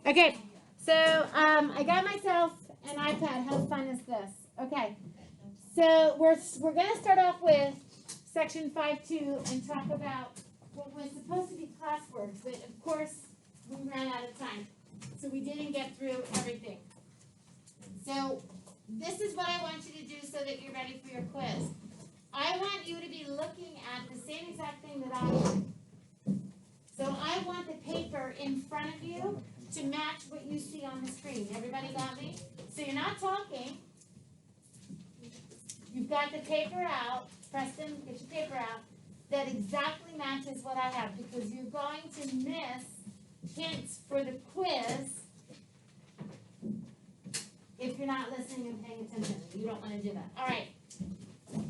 Okay, so I got myself an iPad. How fun is this? Okay, so we're gonna start off with section 5.2 and talk about what was supposed to be classwork, but of course we ran out of time, so we didn't get through everything. So this is what I want you to do so that you're ready for your quiz. I want you to be looking at the same exact thing that I did. So I want the paper in front of you to match what you see on the screen. Everybody got me? So you're not talking. You've got the paper out. Preston, get your paper out. That exactly matches what I have because you're going to miss hints for the quiz if you're not listening and paying attention. You don't want to do that. All right.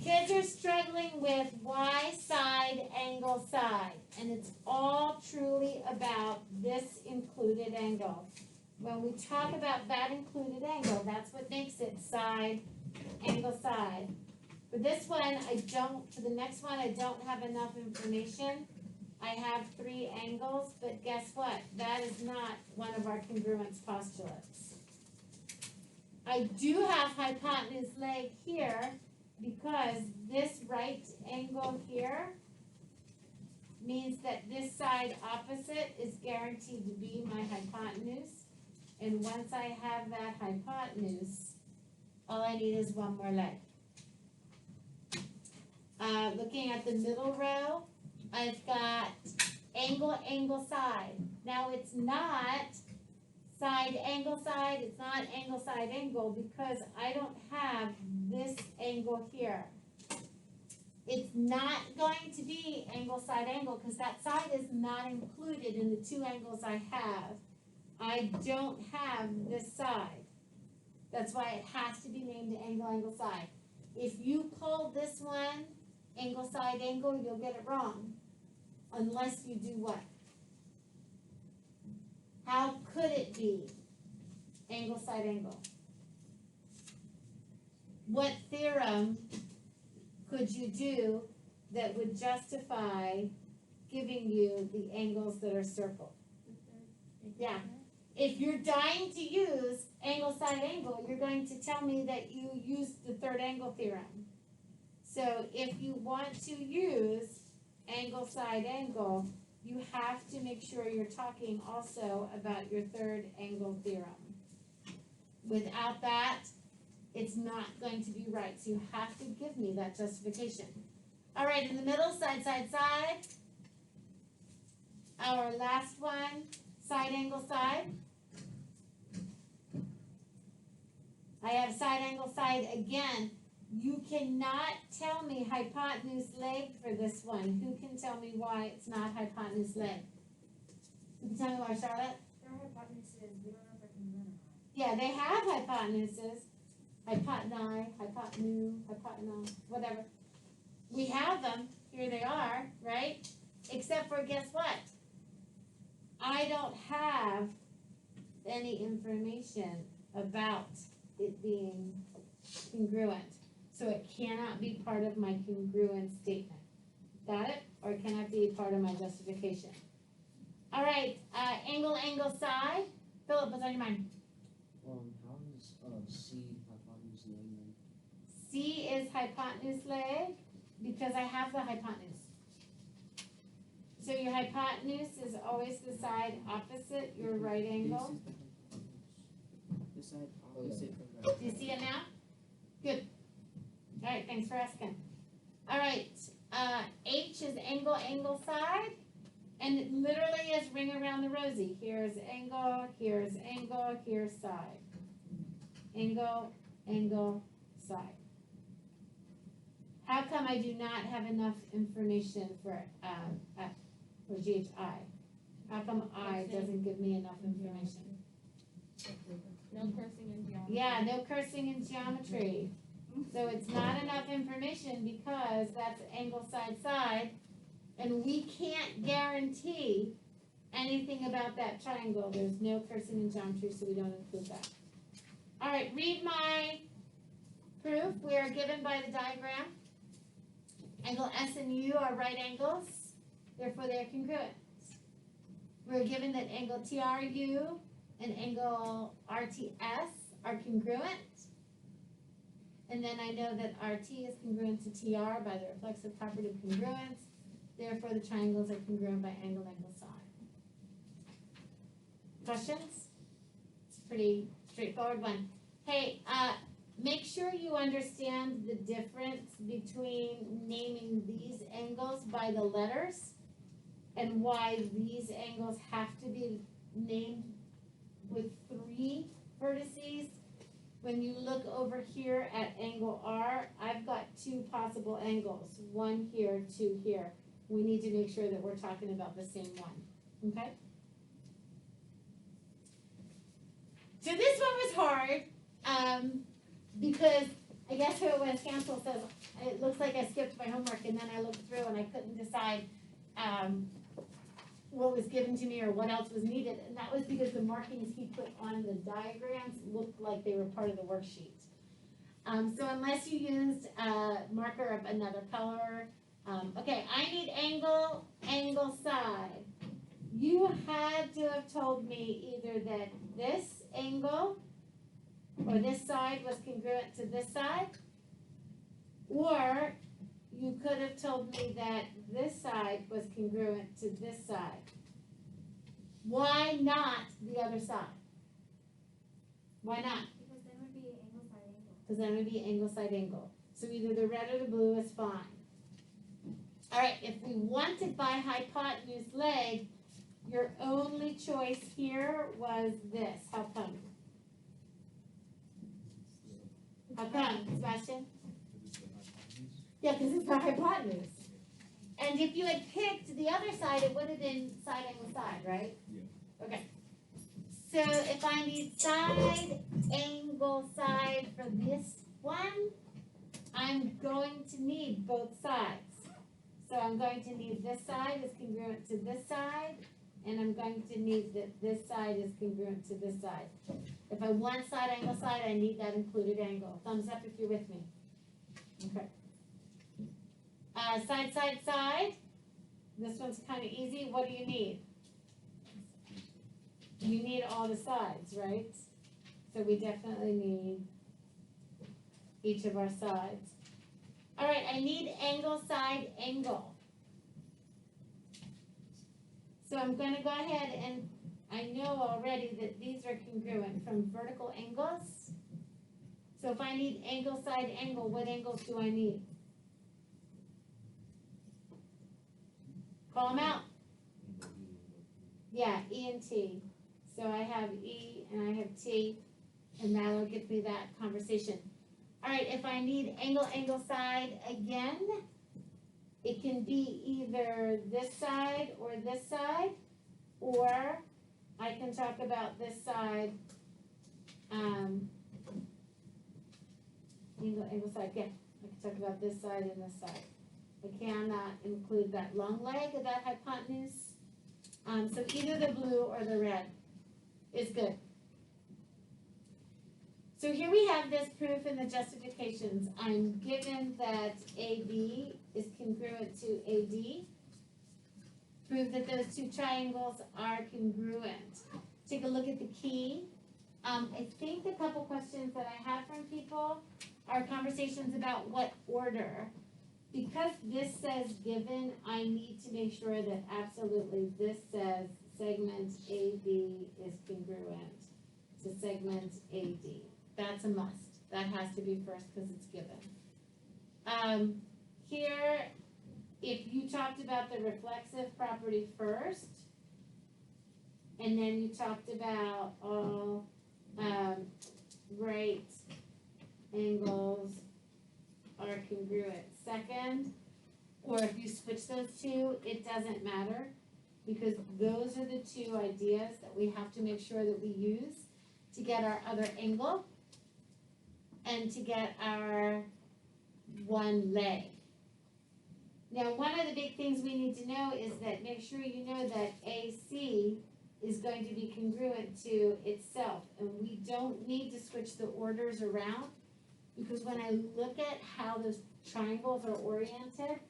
Kids are struggling with Y side, angle side, and it's all truly about this included angle. When we talk about that included angle, that's what makes it side, angle, side. For this one, for the next one, I don't have enough information. I have 3 angles, but guess what? That is not one of our congruence postulates. I do have hypotenuse leg here, because this right angle here means that this side opposite is guaranteed to be my hypotenuse. And once I have that hypotenuse, all I need is one more leg. Looking at the middle row, I've got angle, angle, side. Now it's not side, angle, side, it's not angle, side, angle, because I don't have this angle here. It's not going to be angle, side, angle, because that side is not included in the 2 angles I have. I don't have this side. That's why it has to be named angle, angle, side. If you call this one angle, side, angle, you'll get it wrong, unless you do what? How could it be angle, side, angle? What theorem could you do that would justify giving you the angles that are circled? Yeah. If you're dying to use angle, side, angle, you're going to tell me that you used the third angle theorem. So if you want to use angle, side, angle, you have to make sure you're talking also about your third angle theorem. Without that, it's not going to be right. So you have to give me that justification. All right, in the middle, side, side, side. Our last one, side, angle, side. I have side, angle, side again. You cannot tell me hypotenuse leg for this one. Who can tell me why it's not hypotenuse leg? Who can tell me why, Charlotte? There are hypotenuses. We don't know if they're congruent or not. Yeah, they have hypotenuses. Hypotenuse, whatever. We have them. Here they are, right? Except for, guess what? I don't have any information about it being congruent. So it cannot be part of my congruent statement. Got it? Or it cannot be part of my justification. All right, angle, angle, side. Philip, what's on your mind? How is C hypotenuse leg then? C is hypotenuse leg because I have the hypotenuse. So your hypotenuse is always the side opposite your right angle. This side opposite from right. Do you see it now? Good. All right, thanks for asking. All right, H is angle, angle, side. And it literally is ring around the rosy. Here's angle, here's side. Angle, angle, side. How come I do not have enough information for GHI? How come I doesn't give me enough information? No cursing in geometry. Yeah, no cursing in geometry. So it's not enough information because that's angle, side, side. And we can't guarantee anything about that triangle. There's no cursing in geometry, so we don't include that. All right, read my proof. We are given by the diagram. Angle S and U are right angles. Therefore, they are congruent. We're given that angle TRU and angle RTS are congruent. And then I know that RT is congruent to TR by the reflexive property of congruence. Therefore, the triangles are congruent by angle, side. Questions? It's a pretty straightforward one. Hey, make sure you understand the difference between naming these angles by the letters and why these angles have to be named with 3 vertices. When you look over here at angle R, I've got 2 possible angles, 1 here, 2 here. We need to make sure that we're talking about the same one, okay? So this one was hard, because I guess when Hansel says, it looks like I skipped my homework, and then I looked through and I couldn't decide what was given to me or what else was needed, and that was because the markings he put on the diagrams looked like they were part of the worksheet. So unless you used a marker of another color, okay, I need angle, side. You had to have told me either that this angle or this side was congruent to this side, or you could have told me that this side was congruent to this side. Why not the other side? Why not? Because then would be angle side angle. Because then it would be angle side angle. So either the red or the blue is fine. All right, if we wanted by hypotenuse leg, your only choice here was this. How come? How come, Sebastian? Yeah, because it's the hypotenuse. And if you had picked the other side, it would have been side angle side, right? Yeah. Okay. So if I need side angle side for this one, I'm going to need both sides. So I'm going to need this side is congruent to this side, and I'm going to need that this side is congruent to this side. If I want side angle side, I need that included angle. Thumbs up if you're with me. Okay. Side, side, side. This one's kind of easy. What do you need? You need all the sides, right? So we definitely need each of our sides. All right, I need angle, side, angle. So I'm going to go ahead and I know already that these are congruent from vertical angles. So if I need angle, side, angle, what angles do I need? Call them out. Yeah, E and T. So I have E and I have T, and that'll give me that conversation. All right, if I need angle, angle, side again, it can be either this side, or I can talk about this side, angle, angle, side, yeah, I can talk about this side and this side. I cannot include that long leg of that hypotenuse. So either the blue or the red is good. So here we have this proof in the justifications. I'm given that AB is congruent to AD. Prove that those two triangles are congruent. Take a look at the key. I think the couple questions that I have from people are conversations about what order. Because this says given, I need to make sure that absolutely this says segment AB is congruent to segment AD. That's a must. That has to be first because it's given. Here, if you talked about the reflexive property first, and then you talked about all right angles are congruent second, or if you switch those two, it doesn't matter, because those are the two ideas that we have to make sure that we use to get our other angle and to get our one leg. Now, one of the big things we need to know is that make sure you know that AC is going to be congruent to itself, and we don't need to switch the orders around, because when I look at how those triangles are oriented,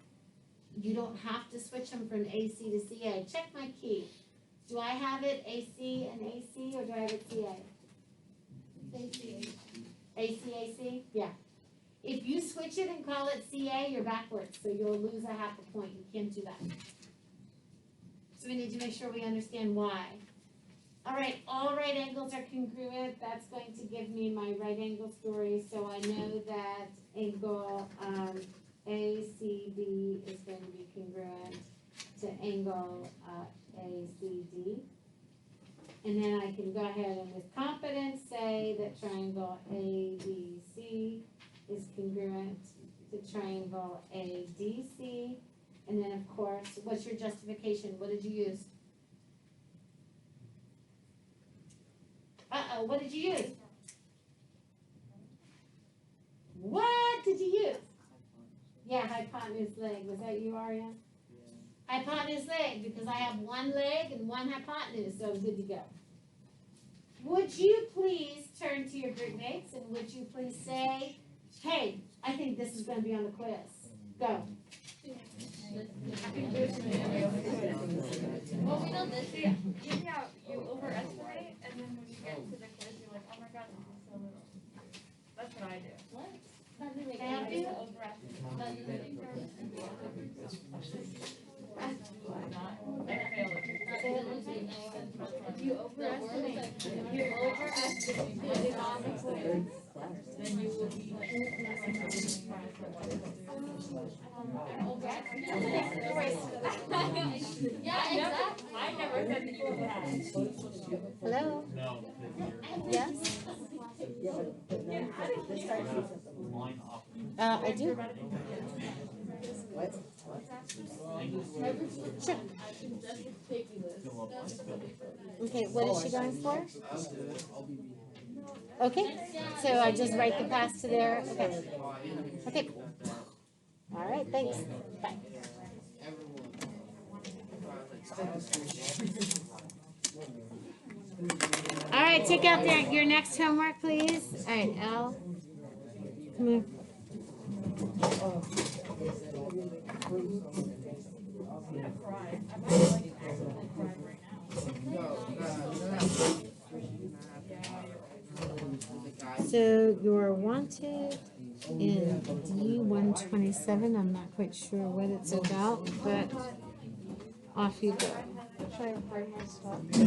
you don't have to switch them from AC to CA. Check my key. Do I have it AC and AC, or do I have it CA? AC? Yeah. If you switch it and call it CA, you're backwards, so you'll lose a half a point. You can't do that. So we need to make sure we understand why. All right, all right angles are congruent. That's going to give me my right angle story, so I know that angle ACD is going to be congruent to angle ACD. And then I can go ahead and with confidence say that triangle ABC is congruent to triangle ADC. And then of course, what's your justification? What did you use? What did you use? What did you use? Yeah, hypotenuse leg. Was that you, Arya? Hypotenuse leg, because I have one leg and one hypotenuse, so good to go. Would you please turn to your group mates and would you please say, hey, I think this is going to be on the quiz. Go. Well, we know this. You overestimate, and then when you get to the quiz, you're like, oh my god, this is so little. That's what I do. What? Can I help you? If you overestimate, then you will be yeah, exactly. I never said that you would have. Hello? No. Yes? I do. Sure. Okay, what is she going for? Okay, so I just write the pass to there. Okay. Okay. All right, thanks. Bye. All right, take out your next homework, please. All right, L. Come here. So you're wanted in D127. I'm not quite sure what it's about, but off you go.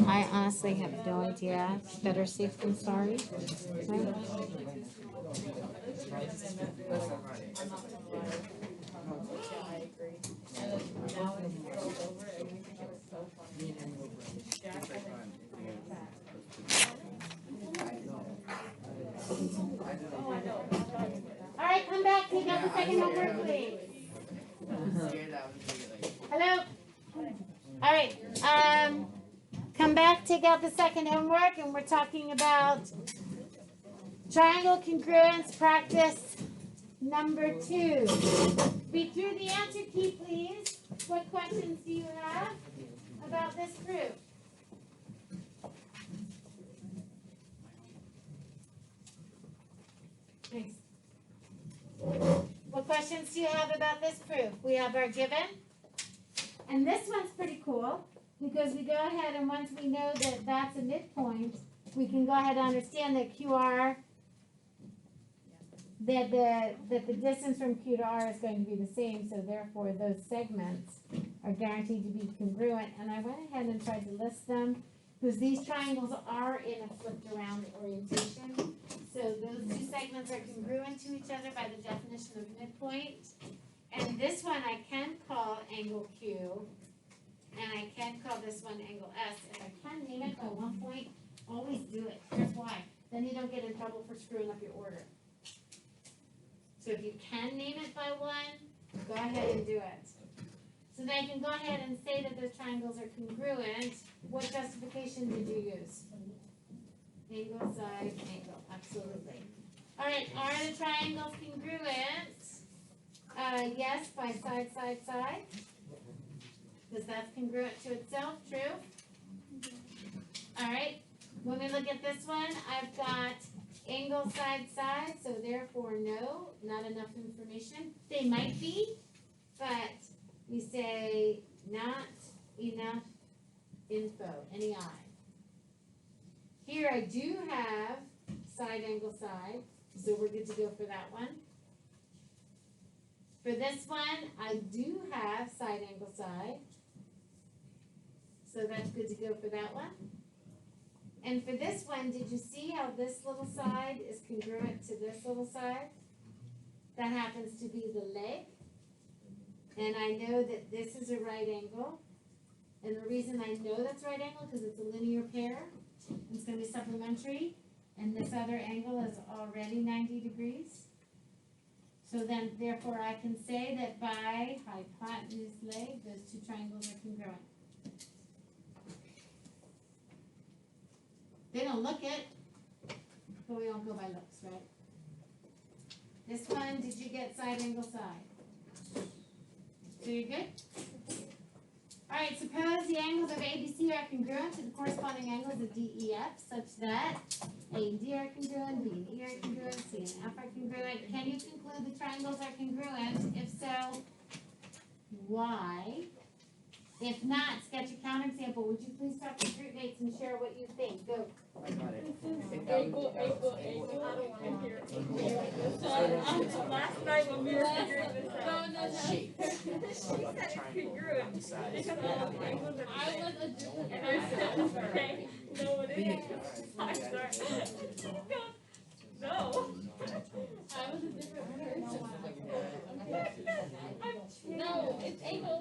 I honestly have no idea. Better safe than sorry. Right? All right, come back. Take out the second homework, please. Hello. All right. Come back. Take out the second homework, and we're talking about triangle congruence practice number 2. Read through the answer key, please. What questions do you have about this proof? Thanks. What questions do you have about this proof? We have our given. And this one's pretty cool because we go ahead and once we know that that's a midpoint, we can go ahead and understand that QR, that the distance from Q to R is going to be the same, so therefore those segments are guaranteed to be congruent. And I went ahead and tried to list them because these triangles are in a flipped around orientation. So those two segments are congruent to each other by the definition of midpoint. And this one I can call angle Q, and I can call this one angle S. If I can name it by one point, always do it. Here's why. Then you don't get in trouble for screwing up your order. So if you can name it by one, go ahead and do it. So then I can go ahead and say that those triangles are congruent. What justification did you use? Angle, side, angle. Absolutely. All right, are the triangles congruent? Yes, by side, side, side. Because that's congruent to itself. True? All right. When we look at this one, I've got angle, side, side. So therefore, no, not enough information. They might be, but we say not enough info, NEI. Here I do have side angle side, so we're good to go for that one. For this one, I do have side angle side, so that's good to go for that one. And for this one, did you see how this little side is congruent to this little side? That happens to be the leg. And I know that this is a right angle. And the reason I know that's right angle because it's a linear pair. It's going to be supplementary. And this other angle is already 90 degrees. So then, therefore, I can say that by hypotenuse leg, those two triangles are congruent. They don't look it, but we don't go by looks, right? This one, did you get side angle side? So you're good? Alright, suppose the angles of ABC are congruent to the corresponding angles of DEF such that A and D are congruent, B and E are congruent, C and F are congruent. Can you conclude the triangles are congruent? If so, why? If not, sketch a counterexample. Would you please talk to group mates and share what you think? Go. I got it. Angle. I don't want to hear angle. Last night when we were figuring this out. A shape. She said it's congruent. Because all the angles are I was a different And I said, okay, no it isn't. I started. No. I was a different person. No, it's angle.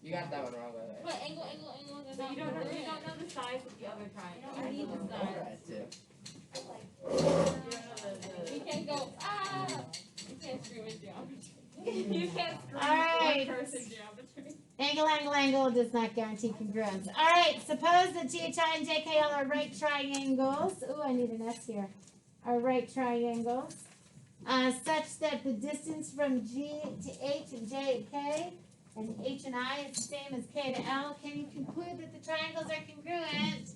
You got that one wrong, by the way. But angle, they're So not you don't know congruent. the size of the other triangle. I don't need the size. Alright, too. You don't know You can't go, you can't screw with geometry. You can't screw Alright. one person geometry. Angle does not guarantee congruence. Alright, suppose that GHI and JKL are right triangles. Ooh, I need an S here. Are right triangles. Such that the distance from G to H and J to K and H and I is the same as K to L. Can you conclude that the triangles are congruent?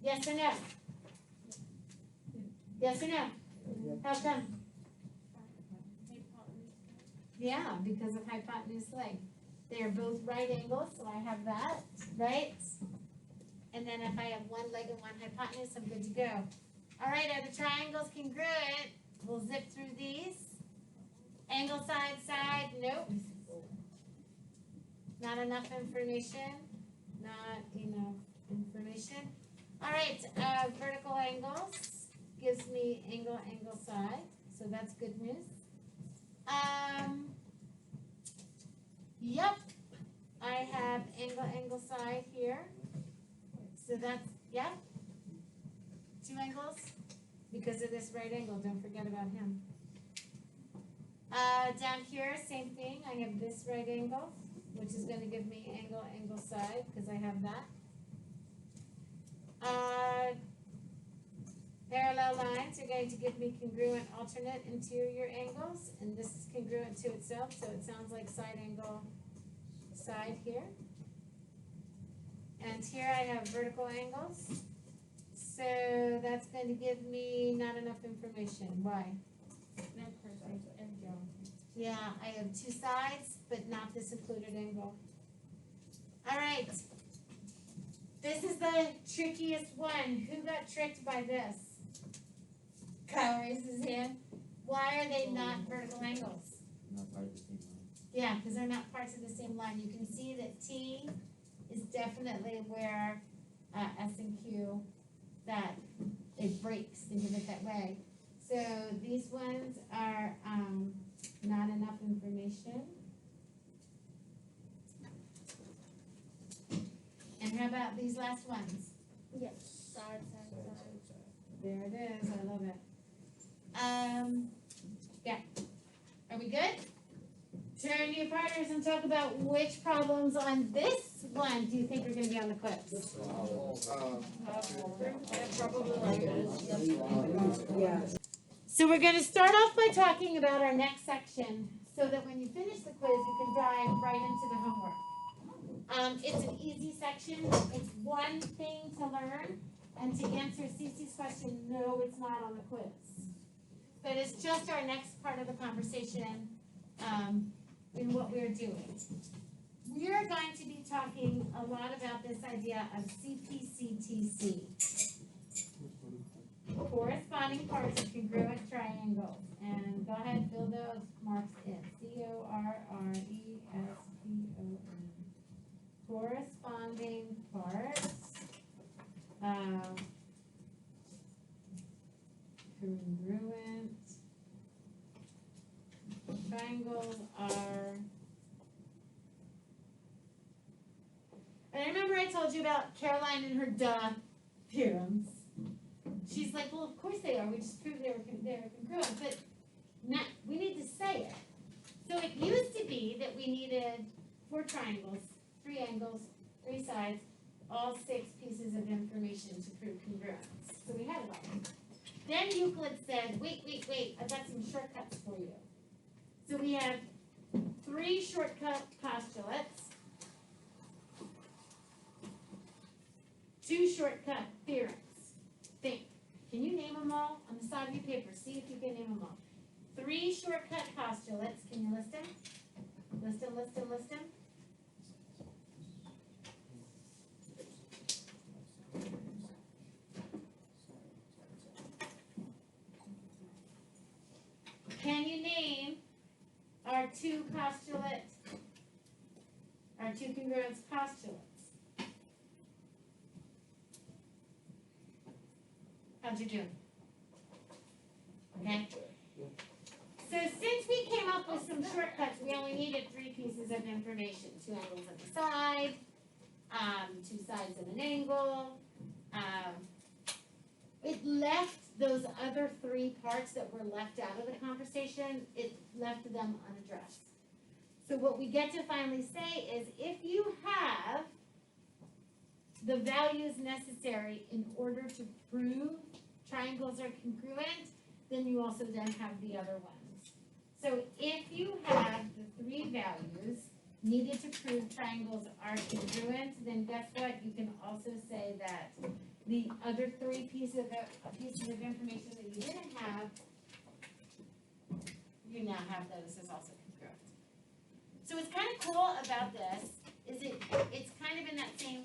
Yes or no? Yes or no? How come? Yeah, because of hypotenuse leg. They are both right angles, so I have that, right? And then if I have one leg and one hypotenuse, I'm good to go. All right, are the triangles congruent? We'll zip through these. Angle side, nope. Not enough information. Not enough information. All right, vertical angles gives me angle side, so that's good news. Yep, I have angle side here. So that's, yeah. Two angles because of this right angle. Don't forget about him. Down here, same thing. I have this right angle, which is going to give me angle side because I have that. Parallel lines are going to give me congruent alternate interior angles, and this is congruent to itself, so it sounds like side angle side here. And here I have vertical angles. So that's going to give me not enough information. Why? Yeah, I have two sides, but not this included angle. All right. This is the trickiest one. Who got tricked by this? Kyle raises his hand. Why are they not vertical angles? Not part of the same line. Yeah, because they're not parts of the same line. You can see that T is definitely where S and Q, that it breaks, think of it that way. So these ones are not enough information. And how about these last ones? Yes. Side. There it is, I love it. Yeah. Are we good? Turn to your partners and talk about which problems on this one do you think are going to be on the quiz? So we're going to start off by talking about our next section so that when you finish the quiz, you can dive right into the homework. It's an easy section. It's one thing to learn. And to answer Cece's question, no, it's not on the quiz. But it's just our next part of the conversation in what we're doing. we are going to be talking a lot about this idea of CPCTC, corresponding parts of congruent triangles. And go ahead, fill those marks in. CORRESPON. Corresponding parts of congruent triangles are. And I remember I told you about Caroline and her duh theorems. She's like, well, of course they are. We just proved they were congruent, but not, we need to say it. So it used to be that we needed 4 triangles, 3 angles, 3 sides, all 6 pieces of information to prove congruence. So we had it all. Then Euclid said, wait, I've got some shortcuts for you. So we have 3 shortcut postulates, 2 shortcut theorems. Think. Can you name them all on the side of your paper? See if you can name them all. 3 shortcut postulates. Can you list them? List them. Can you name our 2 postulates, our 2 congruence postulates? How'd you do? Okay. So since we came up with some shortcuts, we only needed 3 pieces of information. 2 angles on the side, 2 sides and an angle. It left those other 3 parts that were left out of the conversation, it left them unaddressed. So what we get to finally say is if you have the values necessary in order to prove triangles are congruent, then you also then have the other ones. So if you have the 3 values needed to prove triangles are congruent, then guess what? You can also say that the other 3 pieces of information that you didn't have, you now have those as also congruent. So what's kind of cool about this is it's kind of in that same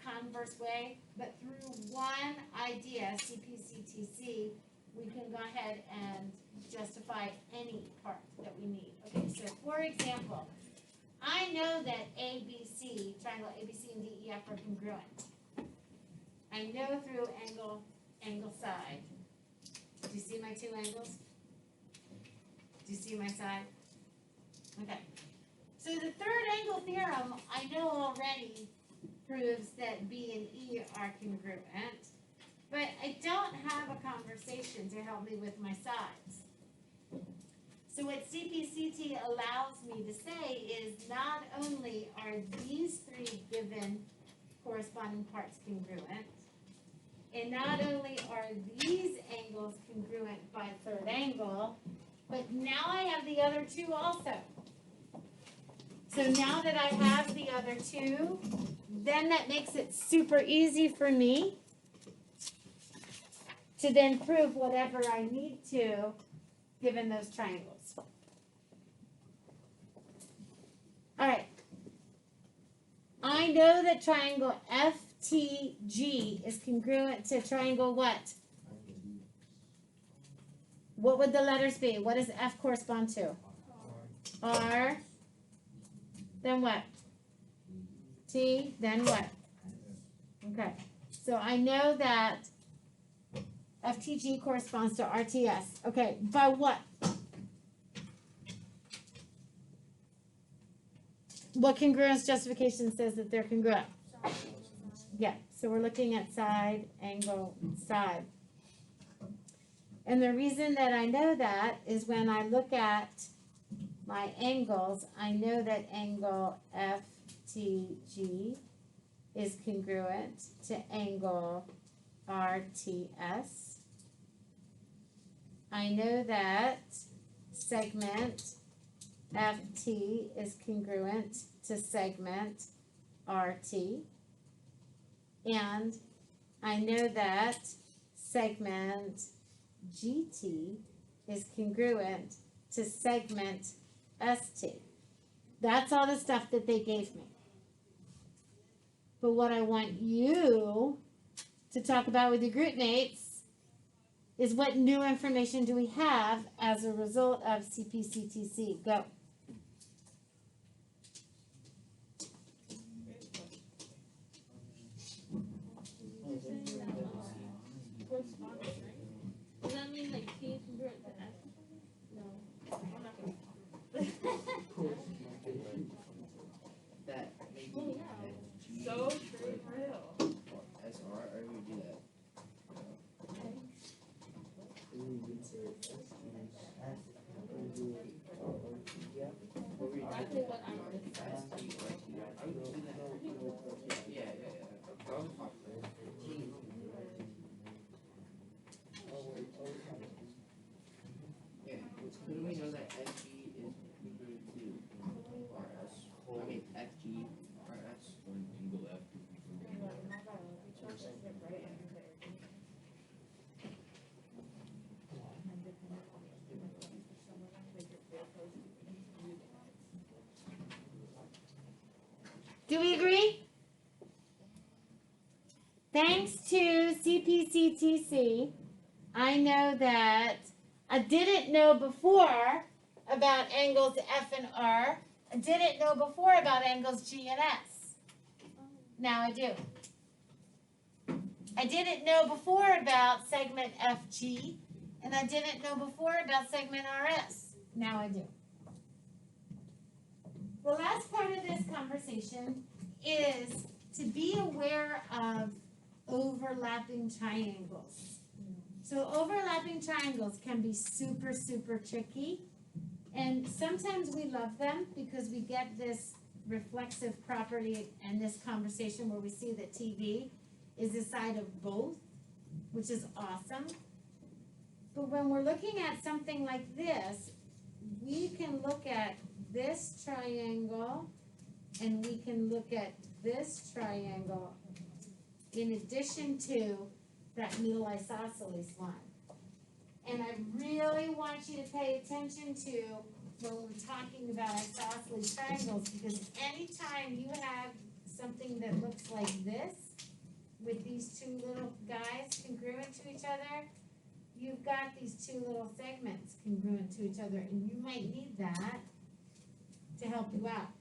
converse way, but through one idea, CPCTC, we can go ahead and justify any part that we need. Okay, so for example, I know that ABC, triangle ABC and DEF are congruent. I know through angle side. Do you see my 2 angles? Do you see my side? Okay. So the third angle theorem, I know already proves that B and E are congruent, but I don't have a conversation to help me with my sides. So what CPCT allows me to say is not only are these 3 given corresponding parts congruent, and not only are these angles congruent by third angle, but now I have the other 2 also. So now that I have the other 2, then that makes it super easy for me to then prove whatever I need to given those triangles. All right. I know that triangle FTG is congruent to triangle what? What would the letters be? What does F correspond to? R. Then what? T. Then what? Okay. So I know that FTG corresponds to RTS. Okay. By what? What congruence justification says that they're congruent? Yeah. So we're looking at side, angle, side. And the reason that I know that is when I look at my angles, I know that angle FTG is congruent to angle RTS. I know that segment FT is congruent to segment RT. And I know that segment GT is congruent to segment ST. That's all the stuff that they gave me. But what I want you to talk about with your group mates is what new information do we have as a result of CPCTC? Go. Correspondence, right? Does that mean like T is congruent to S? No. I'm not gonna. That maybe Oh, yeah. G So true, real. or SR, or we would do that. Or we Exactly what I'm ST or T. I would do that. Yeah. That was popular. Yeah, who do we know that FG is equal to RS? I mean FG, RS. Angle F. Do we agree? Thanks to CPCTC, I know that I didn't know before about angles F and R. I didn't know before about angles G and S. Now I do. I didn't know before about segment FG, and I didn't know before about segment RS. Now I do. The last part of this conversation is to be aware of overlapping triangles. So overlapping triangles can be super, super tricky. And sometimes we love them because we get this reflexive property and this conversation where we see that TV is the side of both, which is awesome. But when we're looking at something like this, we can look at this triangle and we can look at this triangle in addition to that middle isosceles line. And I really want you to pay attention to when we're talking about isosceles triangles, because anytime you have something that looks like this with these two little guys congruent to each other, you've got these two little segments congruent to each other, and you might need that to help you out.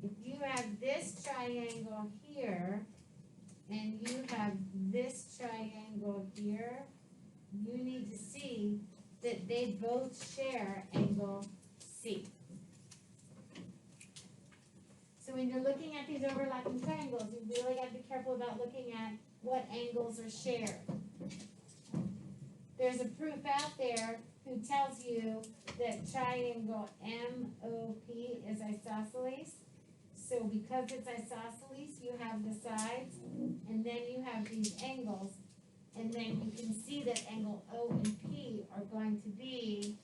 If you have this triangle here, and you have this triangle here, you need to see that they both share angle C. So when you're looking at these overlapping triangles, you really got to be careful about looking at what angles are shared. There's a proof out there who tells you that triangle MOP is isosceles. So because it's isosceles, you have the sides, and then you have these angles, and then you can see that angle O and P are going to be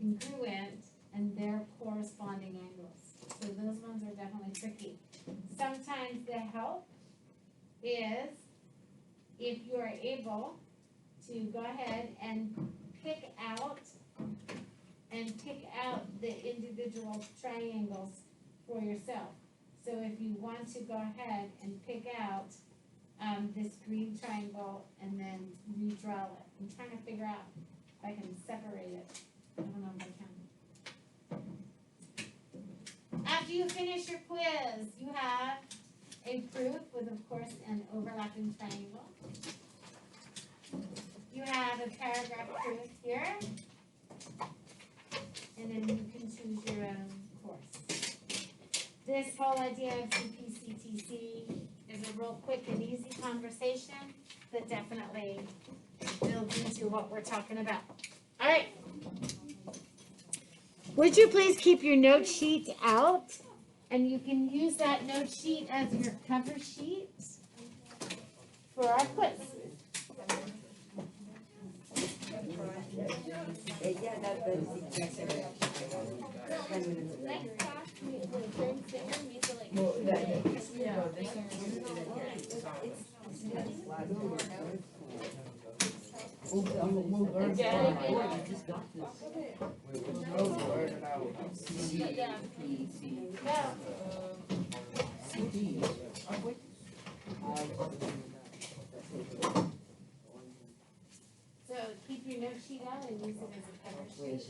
congruent, and their corresponding angles. So those ones are definitely tricky. Sometimes the help is if you are able to go ahead and pick out the individual triangles for yourself. So if you want to go ahead and pick out this green triangle and then redraw it. I'm trying to figure out if I can separate it. I don't know if I can. After you finish your quiz, you have a proof with, of course, an overlapping triangle. You have a paragraph proof here. And then you can choose your own course. This whole idea of CPCTC is a real quick and easy conversation that definitely builds into what we're talking about. All right. Would you please keep your note sheet out? And you can use that note sheet as your cover sheet for our quiz. Next class, during singer, we need to like. We'll learn Yeah. more. You just got this. We'll learn about C, P, C. Go. CP. Oh, wait. So keep your note sheet out and use it as a cover sheet.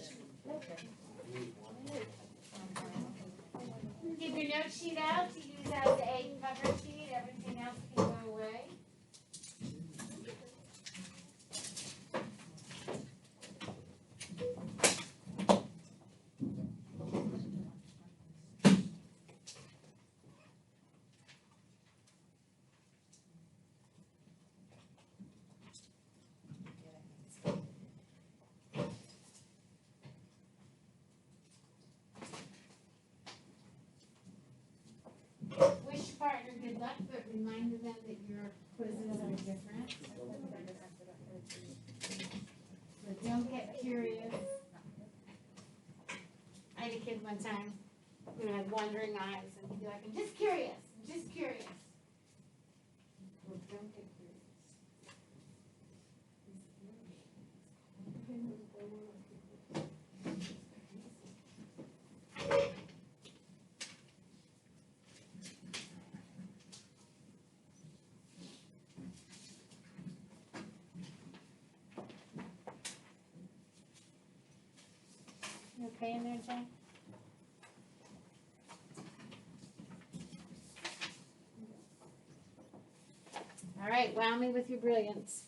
Keep your note sheet out to use as a cover sheet, everything else can go away. Wish your partner good luck, but remind them that your quizzes are different. So don't get curious. I had a kid one time who had wandering eyes, and he'd be like, I'm just curious, I'm just curious. Well, don't get curious. You okay in there, Jay? All right, wow me with your brilliance.